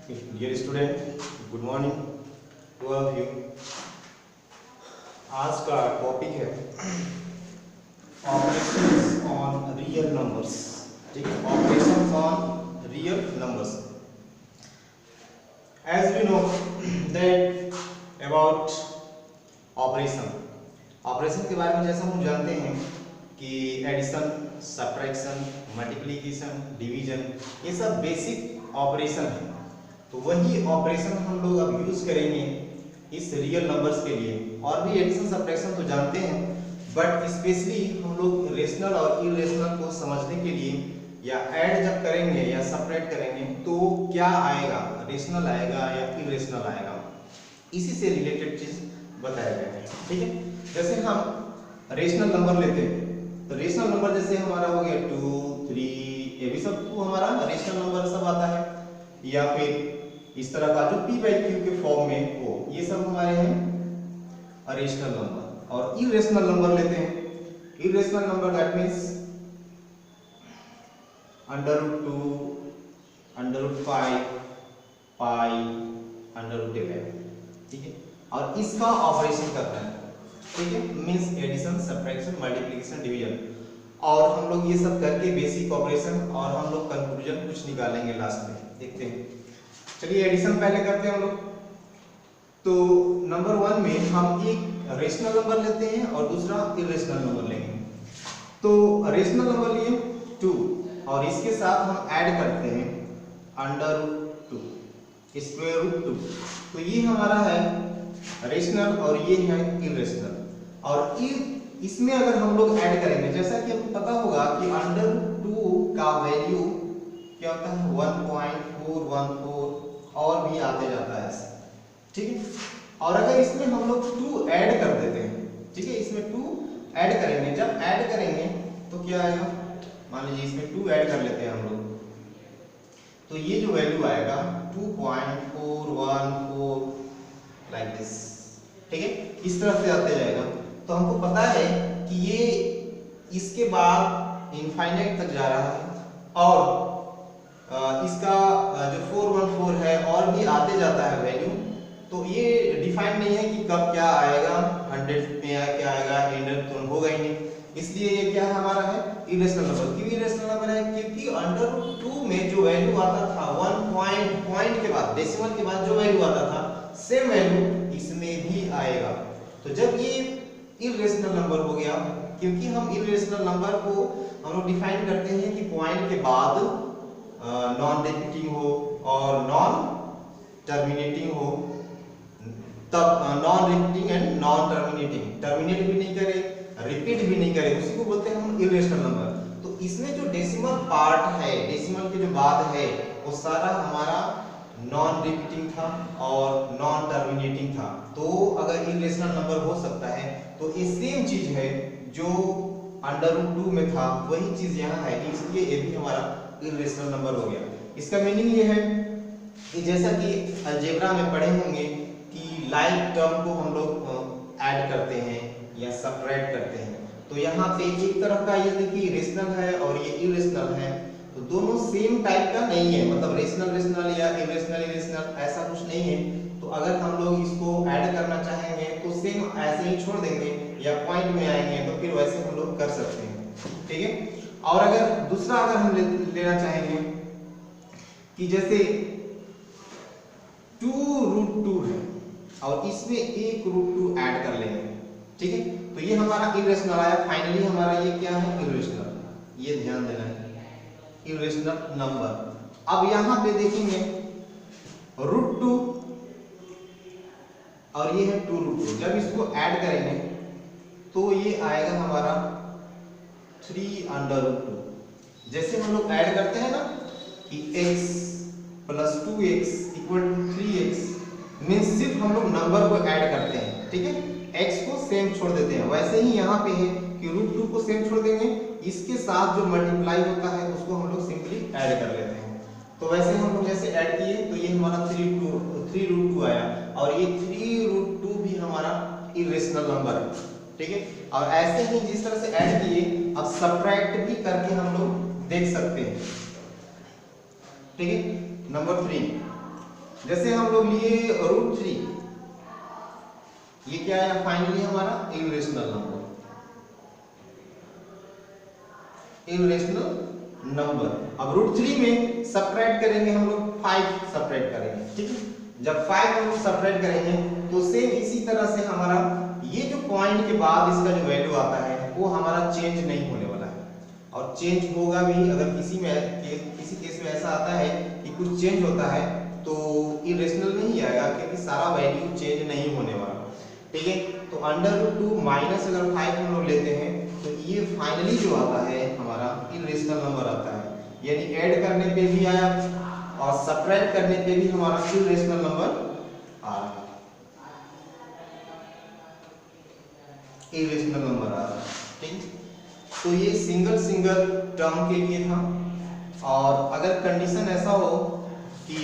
Dear student, good morning to all of you. आज का topic है ऑपरेशंस ऑन रियल नंबर्स। ठीक है, operations on real numbers. As we know that about operation के बारे में जैसा हम जानते हैं कि एडिशन, सब्ट्रैक्शन, मल्टीप्लिकेशन, डिवीजन, ये सब बेसिक ऑपरेशन है। तो वही ऑपरेशन हम लोग अब यूज करेंगे इस रियल नंबर्स के लिए। और भी एडिशन सब्ट्रैक्शन तो जानते हैं, बट स्पेशली हम लोग रेशनल और इरेशनल को समझने के लिए या ऐड जब करेंगे या सब्ट्रैक्ट करेंगे तो क्या आएगा, रेशनल आएगा या इरेशनल आएगा, इसी से रिलेटेड चीज बताया गया है। ठीक है, जैसे हम रेशनल नंबर लेते हैं तो रेशनल नंबर जैसे हमारा हो गया 2, 3, ये भी सब तो हमारा रेशनल नंबर सब आता है। या फिर इस तरह का जो p/q के फॉर्म में हो, ये सब हमारे हैं रेशनल नंबर। और इरेशनल नंबर लेते हैं। इरेशनल नंबर दैट मींस √2, √5, पाई, √11। ठीक है, और इसका ऑपरेशन करना है। ठीक है, means addition, subtraction, multiplication, division. और हम लोग ये सब करके बेसिक ऑपरेशन और हम लोग कंक्लूजन कुछ निकालेंगे लास्ट में, देखते हैं। चलिए एडिशन पहले करते हैं हम लोग। तो नंबर 1 में हम एक रेशनल नंबर लेते हैं और दूसरा इरेशनल नंबर लेंगे। तो रेशनल नंबर लिए 2 और इसके साथ हम ऐड करते हैं √2, √2। तो ये हमारा है रेशनल और ये है इरेशनल। और इसमें अगर हम लोग ऐड करेंगे, जैसा कि आपको पता होगा कि √2 का वैल्यू क्या होता है 1.414 और भी आते जाता है। ठीक है, और अगर इसमें हम लोग 2 ऐड कर देते हैं, ठीक है, इसमें 2 ऐड करेंगे, जब ऐड करेंगे तो क्या आएगा, मान लीजिए इसमें 2 ऐड कर लेते हैं हम लोग, तो ये जो वैल्यू आएगा 2.414 लाइक दिस। ठीक है, इस तरह से आते जाएगा। तो हमको पता है कि ये इसके बाद इनफाइनाइट तक जा रहा है और इसका जो 414 है और भी आते जाता है वैल्यू। तो ये डिफाइन नहीं है कि कब क्या आएगा, 100 में क्या आएगा, एंडर तो होगा ही नहीं। इसलिए ये क्या है हमारा है इरेशनल नंबर। क्यों इरेशनल नंबर है? क्योंकि √2 में जो वैल्यू आता था 1 पॉइंट के बाद, डेसिमल के बाद जो वैल्यू आता था, सेम वैल्यू इसमें भी आएगा। तो जब ये इरेशनल नंबर हो गया, क्योंकि हम इरेशनल नंबर को हम लोग डिफाइन करते हैं कि पॉइंट के बाद नॉन रिपीटिंग हो और नॉन टर्मिनेटिंग हो, तब non repeating and non terminating, terminate भी नहीं करे, रिपीट भी नहीं करे, उसी को बोलते हैं हम इरेशनल नंबर। तो इसमें जो डेसिमल पार्ट है, डेसिमल के जो बाद है, वो सारा हमारा नॉन रिपीटिंग था और नॉन टर्मिनेटिंग था। तो अगर इरेशनल नंबर हो सकता है तो ये सेम चीज है जो √2 में था, वही चीज यहाँ है, इसलिए ये भी हमारा इरेशनल नंबर हो गया। इसका मीनिंग ये है कि जैसा कि अलजेब्रा में पढ़े होंगे कि लाइक टर्म को हम लोग ऐड करते हैं या सब्ट्रैक्ट करते हैं, तो यहाँ पे एक तरफ का ये देखिए रेशनल है और ये इरेशनल है, तो दोनों सेम टाइप का नहीं है, मतलब रेशनल या इरेशनल ऐसा कुछ नहीं है। तो अगर हम लोग इसको ऐड करना चाहेंगे तो सेम ऐसे ही छोड़ देंगे या पॉइंट में आएंगे, तो फिर वैसे हम लोग कर सकते हैं। ठीक है, और अगर दूसरा अगर हम लेना चाहेंगे कि जैसे 2√2 है और इसमें 1√2 ऐड कर लेंगे, ठीक है, तो ये हमारा इरेशनल आया। फाइनली हमारा ये क्या है, इरेशनल। ये ध्यान देना है, इरेशनल नंबर। अब यहां पे देखेंगे √2 और ये है 2√2, जब इसको ऐड करेंगे तो ये आएगा हमारा 3√2। जैसे हम लोग ऐड करते हैं ना कि x + 2x = 3x, मींस सिर्फ हम लोग नंबर को ऐड करते हैं। ठीक है, x को सेम छोड़ देते हैं। वैसे ही यहाँ पे है कि √2 को सेम छोड़ देंगे, इसके साथ जो मल्टीप्लाई होता है उसको हम लोग सिंपली ऐड कर लेते हैं। तो वैसे हम लोग जैसे ऐड किए तो ये हमारा 3√2 आया, और ये 3√2 भी हमारा इरेशनल नंबर है। ठीक है, और ऐसे ही जिस तरह से ऐड किए, अब सब्ट्रैक्ट भी करके हम लोग देख सकते हैं। ठीक है, नंबर 3 जैसे हम लोग लिए √3, ये क्या है फाइनली हमारा इरेशनल नंबर, इरेशनल नंबर। अब √3 में सब्ट्रैक्ट करेंगे हम लोग 5 सब्ट्रैक्ट करेंगे, ठीक है। जब 5 हम लोग सब्ट्रैक्ट करेंगे तो सेम इसी तरह से हमारा ये जो पॉइंट के बाद इसका जो वैल्यू आता है वो हमारा चेंज नहीं होने वाला है। और चेंज होगा भी अगर किसी केस में ऐसा आता है कि कुछ चेंज होता है तो इरेशनल में ही आएगा, क्योंकि सारा वैल्यू चेंज नहीं होने वाला, ठीक है। तो √2 माइनस अगर 5 हम लोग लेते हैं तो ये फाइनली जो आता है हमारा इरेशनल नंबर आता है, यानी ऐड करने पे भी आया और सब्ट्रैक्ट करने पे भी हमारा इरेशनल नंबर आ रहा है, इरेशनल नंबर आ रहा है, ठीक। तो ये सिंगल टर्म के लिए था। और अगर कंडीशन ऐसा हो कि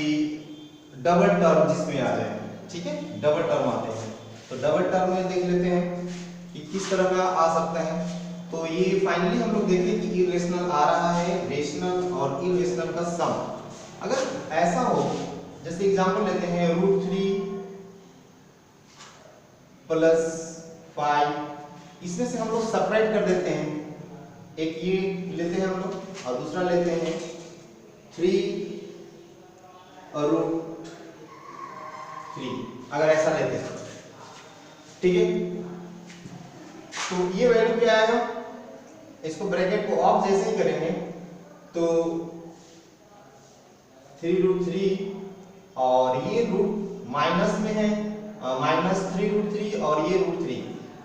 डबल टर्म जिसमें आ जाए, ठीक है, डबल टर्म आते हैं तो डबल टर्म में देख लेते हैं कि किस तरह का आ सकता है। तो ये फाइनली हम लोग देखें कि इरेशनल आ रहा है, रेशनल और इरेशनल का सम। अगर ऐसा हो, जैसे एग्जांपल लेते हैं √3 + 5, इसमें से हम लोग सब्ट्रैक्ट कर देते हैं, एक ये लेते हैं हम लोग और दूसरा लेते हैं 3 √3, अगर ऐसा लेते हैं, ठीक है। तो ये वैल्यू क्या आएगा, इसको ब्रैकेट को ऑफ जैसे ही करेंगे तो 3√3 और ये रूट माइनस में है, -3√3 और ये √3।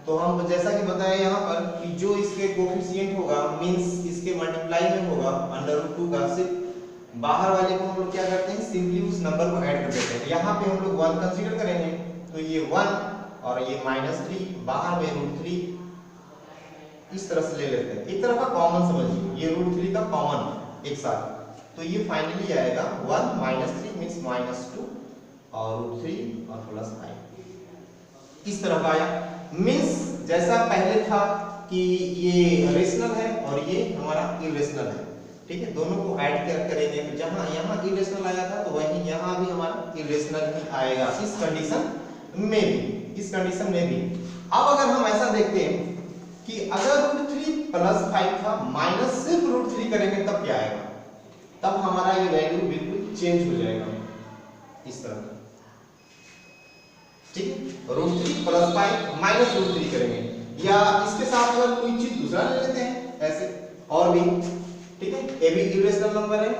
तो हम जैसा कि बताया यहाँ पर कि जो इसके कोफिशिएंट होगा मींस इसके मल्टीप्लाई में होगा √2 का, सिर्फ बाहर वाले को हम लोग क्या करते हैं सिंपली उस नंबर को ऐड कर देते हैं। यहाँ पे हम लोग 1 कंसीडर करेंगे तो ये 1 और ये -3, बाहर में √3, इस तरह से ले लेते हैं, एक तरह का कॉमन समझिए, ये √3 का कॉमन एक साथ, तो ये फाइनली आएगा 1 -3 मींस -2 और √3 और +5, इस तरह का आया। मींस जैसा पहले था कि ये रेशनल है और ये हमारा इरेशनल है, ठीक है, दोनों को ऐड करेंगे तो जहां यहाँ इरेशनल आया था तो वहीं यहाँ भी हमारा इरेशनल ही आएगा, इस कंडीशन में भी, इस कंडीशन में भी। अब अगर हम ऐसा देखते हैं कि अगर √3 + 5 था माइनस सिर्फ √3 करेंगे तब क्या आएगा, तब हमारा ये वैल्यू बिल्कुल चेंज हो जाएगा इस तरह, ठीक है। √3 + 5 -√3 करेंगे, या इसके साथ अगर कोई चीज दूसरा ले लेते हैं ऐसे और भी, ठीक है। ये भी इरेशनल नंबर है,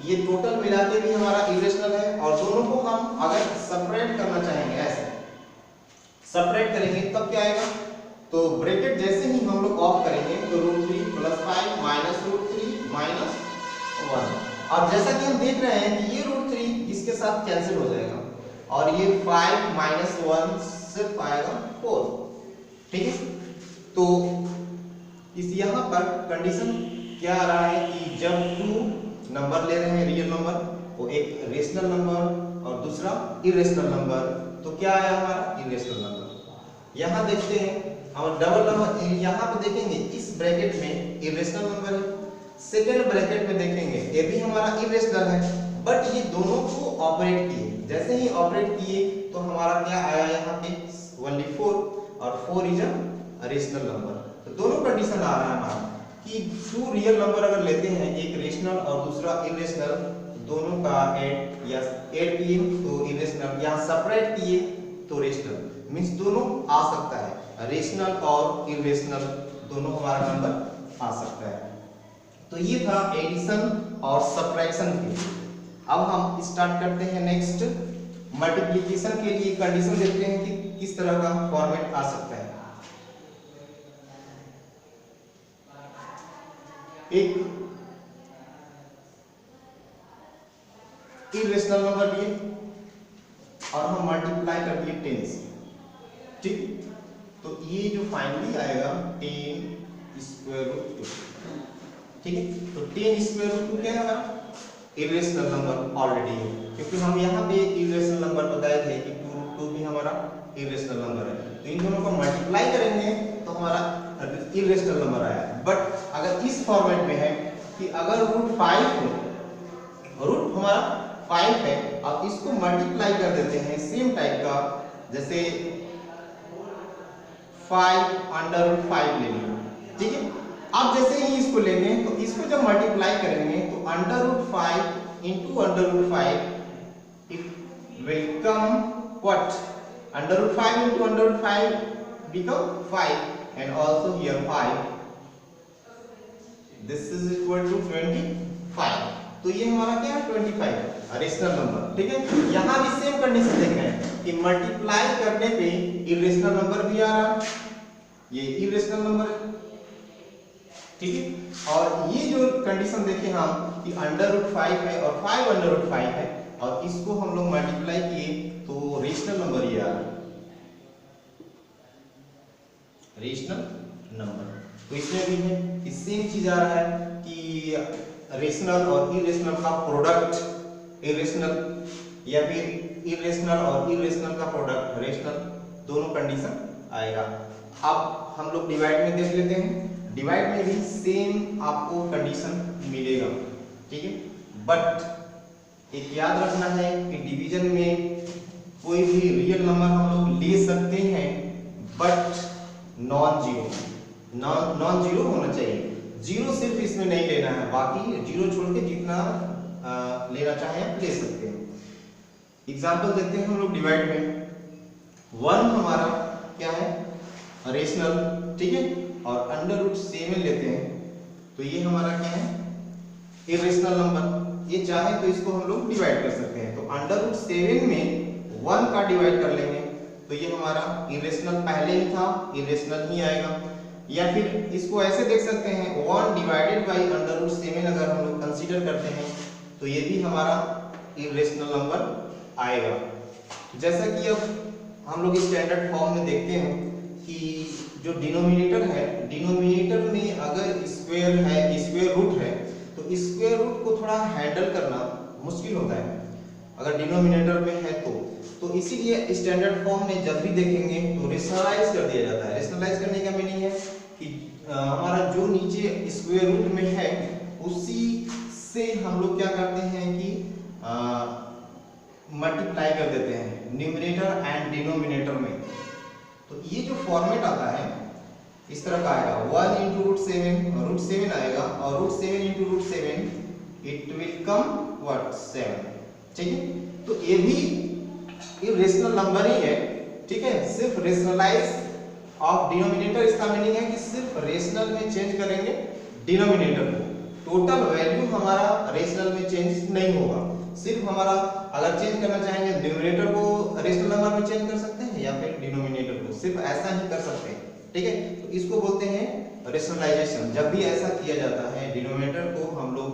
ये टोटल मिला के भी हमारा इरेशनल है, और दोनों को हम अगर सेपरेट करना चाहेंगे ऐसे सेपरेट करेंगे तब क्या आएगा, तो ब्रैकेट जैसे ही हम लोग ऑफ करेंगे तो √3 + 5 -√3 -1, और जैसा कि हम देख रहे हैं कि ये √3 इसके साथ कैंसिल हो जाएगा और ये 5 -1 सिर्फ आएगा 4, ठीक है। तो इस यहाँ पर कंडीशन क्या आ रहा है कि जब 2 नंबर ले रहे हैं रियल नंबर, वो एक रेशनल नंबर और दूसरा इरेशनल नंबर, तो क्या आया हमारा इरेशनल नंबर। यहाँ देखते हैं हम डबल नंबर, यहाँ पे देखेंगे इस ब्रैकेट में इरेशनल नंबर है, सेकेंड ब्रैकेट में देखेंगे ये भी हमारा इरेशनल है, बट ये दोनों को ऑपरेट किए, जैसे ही ऑपरेट किए तो हमारा क्या आया यहाँ पे ओनली 4, और 4 इज अ रेशनल नंबर। तो दोनों कंडीशन आ रहा है हमारा कि 2 रियल नंबर अगर लेते हैं, एक रेशनल और दूसरा इरेशनल, दोनों का ऐड किए तो इरेशनल, यहाँ सेपरेट किए तो रेशनल, मींस दोनों आ सकता है, रेशनल और इरेशनल दोनों हमारा नंबर आ सकता है। तो ये था एडिशन और सब्ट्रैक्शन के लिए। अब हम स्टार्ट करते हैं नेक्स्ट मल्टीप्लिकेशन के लिए, कंडीशन देखते हैं कि किस तरह का फॉर्मेट आ सकता है। एक इरेशनल नंबर लिए और हम मल्टीप्लाई कर दिए 10 से, ठीक। तो ये जो फाइनली आएगा 10√2, ठीक है। तो 10√2 क्या है हमारा इरेशनल नंबर ऑलरेडी है, क्योंकि हम यहाँ पे इरेशनल नंबर बताए थे कि 2√2 भी हमारा इरेशनल नंबर है, तो इन दोनों को मल्टीप्लाई करेंगे तो हमारा इरेशनल नंबर आया। बट अगर इस फॉर्मेट में है कि अगर √5 हो, रूट हमारा 5 है अब इसको मल्टीप्लाई कर देते हैं सेम टाइप का, जैसे 5√5 ले लिया, ठीक है। अब जैसे ही इसको लेंगे तो इसको जब मल्टीप्लाई करेंगे तो √5 into √5 it will come what? √5 into √5 become 5 and also here 5. This is equal to 25. तो ये हमारा क्या है 25 रेशनल नंबर, ठीक है। यहाँ भी सेम कंडीशन देख रहे हैं कि मल्टीप्लाई करने पे इरेशनल नंबर भी आ रहा है, ये इरेशनल नंबर है, ठीक है। और ये जो कंडीशन देखे हम कि √5 है और 5√5 है और इसको हम लोग मल्टीप्लाई किए तो रेशनल नंबर ये आ रहा है, रेशनल नंबर। तो इसमें भी है कि सेम चीज आ रहा है कि रेशनल और इरेशनल का प्रोडक्ट इरेशनल या फिर इरेशनल और इरेशनल का प्रोडक्ट रेशनल, दोनों कंडीशन आएगा। अब हम लोग डिवाइड में देख लेते हैं, डिवाइड में भी सेम आपको कंडीशन मिलेगा, ठीक है। बट एक याद रखना है कि डिवीजन में कोई भी रियल नंबर हम लोग ले सकते हैं बट नॉन जीरो होना चाहिए। जीरो सिर्फ इसमें नहीं लेना है, बाकी जीरो छोड़ के जितना लेना चाहे आप ले सकते हैं। एग्जांपल देखते हैं हम लोग डिवाइड में। 1 हमारा क्या है रेशनल, ठीक है, और √7 लेते हैं तो ये हमारा क्या है इरेशनल नंबर। ये चाहे तो इसको हम लोग डिवाइड कर सकते हैं, तो √7 में 1 का डिवाइड कर लेंगे तो ये हमारा इरेशनल पहले ही था, इरेशनल ही आएगा। या फिर इसको ऐसे देख सकते हैं 1 डिवाइडेड बाई √7 अगर हम लोग कंसीडर करते हैं तो ये भी हमारा इरेशनल नंबर आएगा। जैसा कि अब हम लोग स्टैंडर्ड फॉर्म में देखते हैं कि जो डिनोमिनेटर है, डिनोमिनेटर में अगर स्क्वायर है, स्क्वायर रूट है, तो स्क्वायर रूट को थोड़ा हैंडल करना मुश्किल होता है अगर डिनोमिनेटर में है तो इसीलिए स्टैंडर्ड फॉर्म में जब भी देखेंगे तो रेशनलाइज कर दिया जाता है। रेशनलाइज करने का मीनिंग है कि हमारा जो नीचे स्क्वायर रूट में है उसी से हम लोग क्या करते हैं कि मल्टीप्लाई कर देते हैं न्यूमरेटर एंड डिनोमिनेटर में। तो ये जो फॉर्मेट आता है इस तरह का आएगा, 1 into √7 आएगा और √7 into √7 it will come what 7, ठीक है। तो ये भी रेशनल नंबर ही है, ठीक है। सिर्फ रेशनलाइज ऑफ डिनोमिनेटर, इसका मीनिंग है कि सिर्फ रेशनल में चेंज करेंगे डिनोमिनेटर को, टोटल वैल्यू हमारा रेशनल में चेंज नहीं होगा। सिर्फ हमारा अगर चेंज करना चाहेंगे न्यूमरेटर को रेशनल नंबर में चेंज कर सकते हैं या फिर डिनोमिनेटर को, सिर्फ ऐसा ही कर सकते हैं, ठीक है। तो इसको बोलते हैं रेशनलाइजेशन। जब भी ऐसा किया जाता है डिनोमिनेटर को हम लोग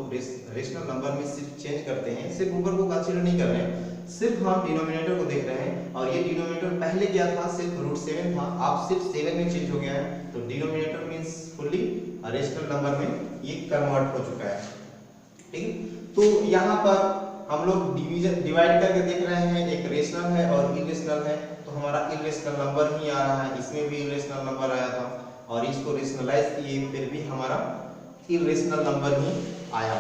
रेशनल नंबर में सिर्फ चेंज करते हैं, सिर्फ ऊपर को कंसीडर नहीं कर रहे हैं, सिर्फ हम डिनोमिनेटर को देख रहे हैं। और ये डिनोमिनेटर पहले क्या था, सिर्फ √7 था, अब सिर्फ 7 में चेंज हो गया है, तो denominator means fully rational number में ये कन्वर्ट हो चुका है, ठीक है। तो यहाँ पर हम लोग डिवाइड करके देख रहे हैं, एक रेशनल है और इरेशनल है, तो हमारा इरेशनल नंबर ही आ रहा है, इसमें भी इरेशनल नंबर आया था और इसको रेशनलाइज किए फिर भी हमारा इरेशनल नंबर ही आया।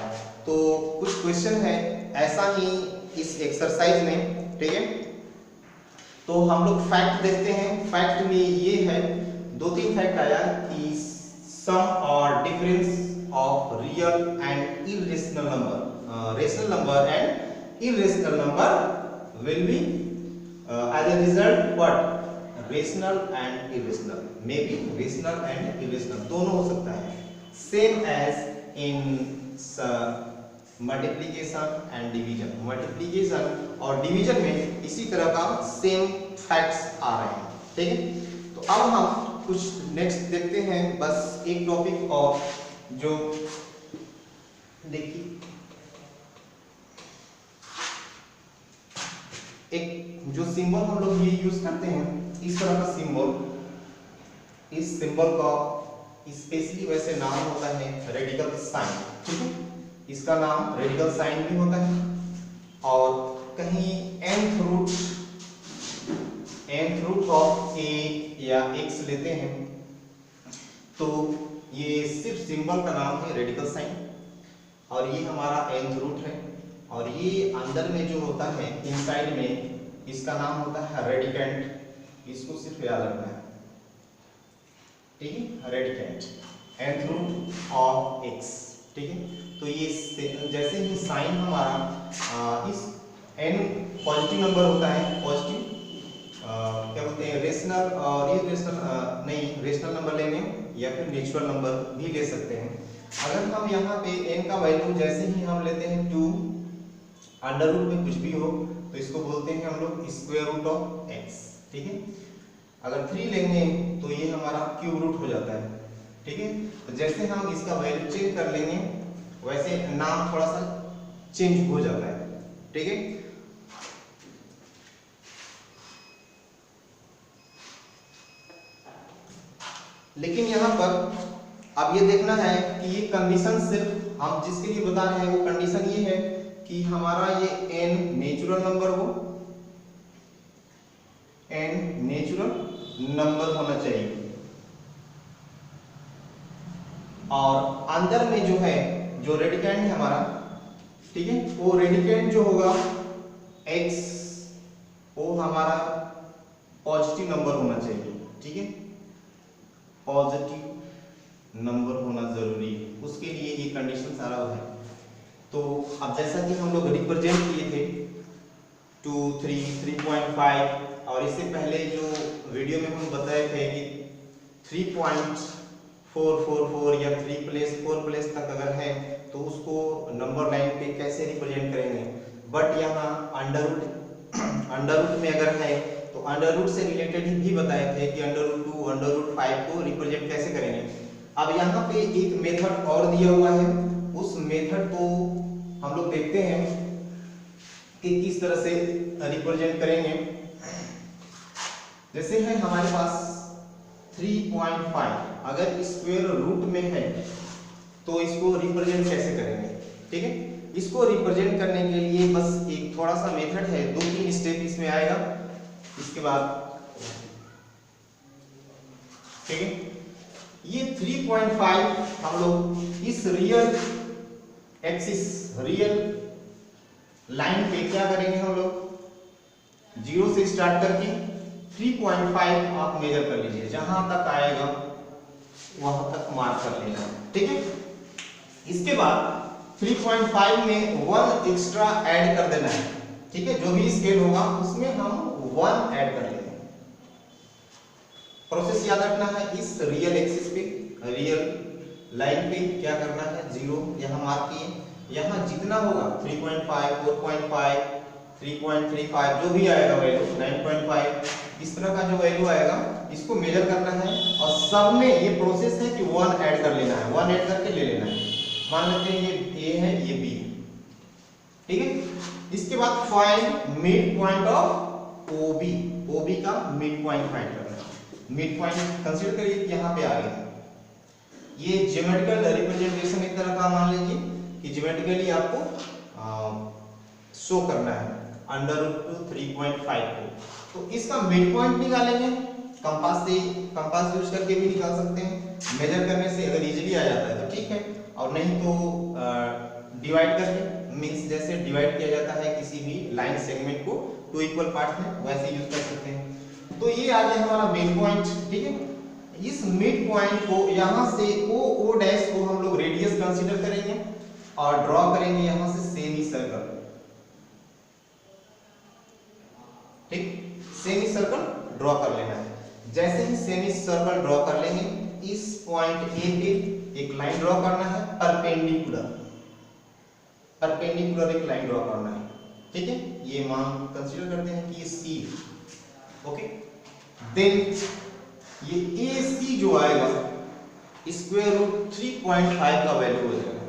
तो कुछ क्वेश्चन है ऐसा ही इस एक्सरसाइज में, ठीक है। तो हम लोग फैक्ट देखते हैं। फैक्ट में ये है 2-3 फैक्ट आया कि सम और difference of real and irrational number, rational number and irrational number will be as a result what rational and irrational, may be rational and irrational दोनों हो सकता है, same as in multiplication and division. Multiplication और division में इसी तरह का same facts आ रहे हैं, ठीक है। तो अब हम कुछ नेक्स्ट देखते हैं, बस एक टॉपिक और जो देखिए एक जो सिंबल हम लोग ये यूज करते हैं, इस तरह का सिंबल, इस सिंबल का स्पेशली वैसे नाम होता है रेडिकल साइन, ठीक है। इसका नाम रेडिकल साइन भी होता है और कहीं nth रूट ऑफ a या x लेते हैं तो ये सिर्फ सिंबल का नाम है रेडिकल साइन और ये हमारा nth रूट है। और ये अंदर में जो होता है इनसाइड में, इसका नाम होता है रेडिकेंट। इसको सिर्फ याद रखना है, ठीक है, radicand, nth root of x, ठीक है। तो ये जैसे ही साइन हमारा इस n पॉजिटिव नंबर होता है, पॉजिटिव क्या बोलते हैं, रेशनल और इरेशनल नहीं, रेशनल नंबर लेंगे या फिर नेचुरल नंबर भी ले सकते हैं। अगर हम यहाँ पे n का वैल्यू जैसे ही हम लेते हैं 2, अंडर रूट में कुछ भी हो तो इसको बोलते हैं हम लोग स्क्वायर रूट ऑफ x, ठीक है। अगर 3 लेंगे तो ये हमारा क्यूब रूट हो जाता है, ठीक है। तो जैसे हम इसका वैल्यू चेंज कर लेंगे वैसे नाम थोड़ा सा चेंज हो जाता है, ठीक है। लेकिन यहाँ पर अब ये देखना है कि ये कंडीशन सिर्फ हम जिसके लिए बता रहे हैं वो कंडीशन ये है कि हमारा ये n नेचुरल नंबर हो, n नेचुरल नंबर होना चाहिए, और अंदर में जो है जो रेडिकेंट है हमारा, ठीक है, वो रेडिकेंट जो होगा x वो हमारा पॉजिटिव नंबर होना चाहिए, ठीक है, पॉजिटिव नंबर होना जरूरी है, उसके लिए ये कंडीशन सारा है। तो अब जैसा कि हम लोग रिप्रेजेंट किए थे 2, 3, 3.5 और इससे पहले जो वीडियो में हम बताए थे कि 3.444 या 3+4+ तक अगर है तो उसको नंबर लाइन पे कैसे रिप्रेजेंट करेंगे। बट यहाँ अंडर रूट में अगर है तो अंडर रूट से रिलेटेड भी बताए थे कि अंडर रूट 2, अंडर रूट 5 को रिप्रेजेंट कैसे करेंगे। अब यहाँ पे एक मेथड और दिया हुआ है, उस मेथड को हम लोग देखते हैं कि किस तरह से रिप्रेजेंट करेंगे। जैसे है हमारे पास 3.5 अगर स्क्वायर रूट में है तो इसको रिप्रेजेंट कैसे करेंगे, ठीक है। इसको रिप्रेजेंट करने के लिए बस एक थोड़ा सा मेथड है, 2-3 स्टेप इसमें आएगा, इसके बाद ठीक है। ये 3.5 हम लोग इस रियल एक्सिस, रियल लाइन पे क्या करेंगे, हम लोग 0 से स्टार्ट करके 3.5 आप मेजर कर लीजिए, जहां तक आएगा वहां तक मार्क कर लेना, ठीक है। इसके बाद 3.5 में 1 एक्स्ट्रा ऐड कर देना है, ठीक है, जो भी स्केल होगा उसमें हम 1 ऐड कर लेते हैं। प्रोसेस याद रखना है, इस रियल एक्सिस पे, रियल लाइन पे क्या करना है, 0 यहां मार्क किए, यहां जितना होगा 3.5, 4.5, 3.35 जो भी आएगा वैल्यू, 9.5 इस तरह का जो वैल्यू आएगा इसको मेजर करना है, और सब में ये प्रोसेस है कि 1 ऐड कर लेना है, 1 ऐड करके ले लेना है। मान लेते हैं ये A है, ये B है, ठीक है। इसके बाद find mid point of OB का मिड पॉइंट फाइंड करना है। मिड पॉइंट कंसीडर करिए कि यहाँ पे आ गया, ये ज्योमेट्रिकल रिप्रेजेंटेशन एक तरह का मान लीजिए कि ज्योमेट्रिकली आपको शो करना है अंडर रूट 3.5 को। तो इसका मिड पॉइंट निकालेंगे, कंपास यूज करके भी निकाल सकते हैं, मेजर करने से अगर इजीली आ जाता है तो ठीक है, और नहीं तो डिवाइड करके, मींस जैसे डिवाइड किया जाता है किसी भी लाइन सेगमेंट को 2 इक्वल पार्ट में, वैसे यूज कर सकते हैं। तो ये आ गया हमारा मिड पॉइंट, ठीक है। इस मिड पॉइंट को यहाँ से ओ डैश को हम लोग रेडियस कंसीडर करेंगे और ड्रॉ करेंगे यहाँ से सेमी सर्कल, ठीक, सेमी सर्कल ड्रॉ कर लेना है। जैसे ही सेमी सर्कल ड्रॉ कर लेंगे, इस पॉइंट ए पे एक लाइन ड्रॉ करना है, परपेंडिकुलर एक लाइन ड्रॉ करना है, ठीक है। ये मान कंसीडर करते हैं कि ये सी, ओके। देन ये AC जो आएगा स्क्वायर रूट 3.5 का वैल्यू हो जाएगा,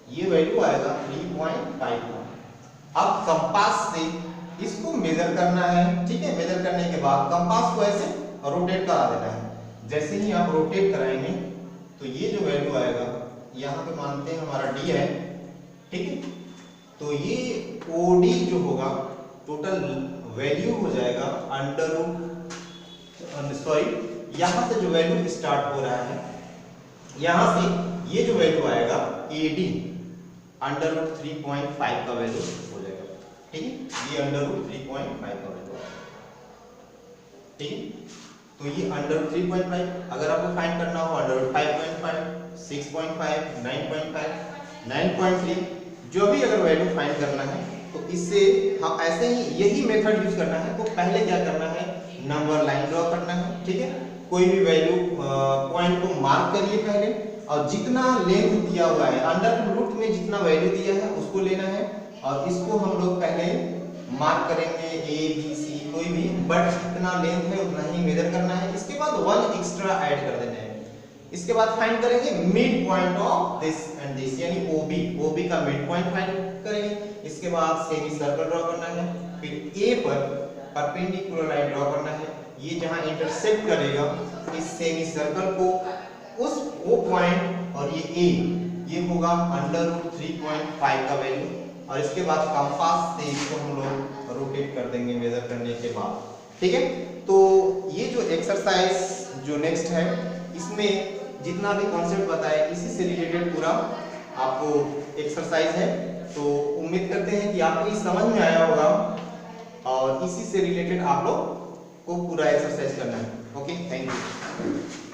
ये वैल्यू आएगा 3.5 का। अब कंपास से इसको मेजर करना है, ठीक है। मेजर करने के बाद कंपास को ऐसे रोटेट करा देना है। जैसे ही आप रोटेट कराएंगे तो ये जो वैल्यू आएगा, यहाँ पे मानते हैं हमारा D है, ठीक है। तो ये OD जो होगा टोटल वैल्यू हो जाएगा अंडर रूट, सॉरी यहाँ से जो वैल्यू स्टार्ट हो रहा है, यहाँ से ये जो वैल्यू आएगा AD √3.5 का वैल्यू हो जाएगा। ठीक है, ये √3.5 का वैल्यू, ठीक है। तो ये √3.5 अगर आपको फाइंड करना हो √5.5, 6.5, 9.5, 9.3 जो भी अगर वैल्यू फाइंड करना है तो इससे हम ऐसे ही यही मेथड यूज करना है। तो पहले क्या करना है, नंबर लाइन ड्रॉ करना है। ठीक है, कोई भी वैल्यू पॉइंट को मार्क करिए पहले, और जितना लेंथ दिया हुआ है अंडर रूट में जितना वैल्यू दिया है उसको लेना है, और इसको हम लोग पहले मार्क करेंगे ए बी सी कोई भी, बट जितना लेंथ है उतना ही मेजर करना है। इसके बाद 1 एक्स्ट्रा ऐड कर देना है। इसके बाद फाइंड करेंगे mid point of this and this, यानी ओबी, ओबी का मिड पॉइंट फाइंड करेंगे। इसके बाद सेमी सर्कल ड्रॉ करना है, फिर ए पर परपेंडिकुलर लाइन ड्रॉ करना है। ये जहां इंटरसेक्ट करेगा इस सेमी सर्कल को, उस वो पॉइंट और ये ए, ये होगा √3.5 का वैल्यू, और इसके बाद कंपास से इसको हम लोग रोटेट कर देंगे मेजर करने के बाद। ठीक है, तो ये जो एक्सरसाइज जो नेक्स्ट है इसमें जितना भी कॉन्सेप्ट बताया इसी से रिलेटेड पूरा आपको एक्सरसाइज है। तो उम्मीद करते हैं कि आपको ये समझ में आया होगा, और इसी से रिलेटेड आप लोग को पूरा एक्सरसाइज करना है। Okay, thank you.